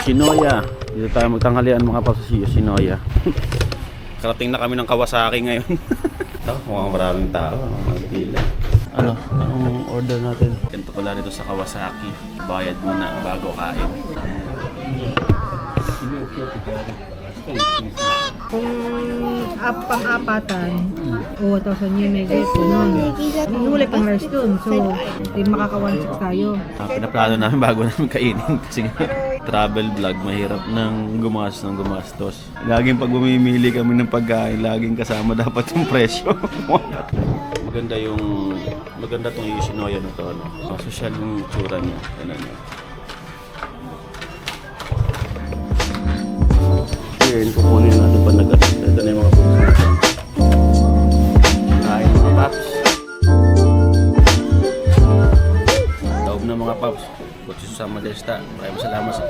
Shinoya. Dito tayo magtanghalian mga paps sa Shinoya. Karating na kami ng Kawasaki ngayon. Ito, mukhang maraming tao. Pila. Ano? Anong order natin? Ganito pala dito sa Kawasaki. Bayad muna bago kain. Kung pang-apatan, o 1,000 yen may gate nun. Huli pang nurse dun, so di makaka-1,600 tayo. Pinaplano namin bago namin kainin kasi travel vlog, mahirap nang gumastos. Laging pag bumimili kami ng pagkain, laging kasama dapat yung presyo. Maganda tong Yoshinoya na to, ano. Social yung tsura niya. Yan, kukunin natin pa nag-asin. Ito na yung mga puso natin. Kain mga paps. Daob na mga paps. Kutsi Susama Desta. Maraming salamat sa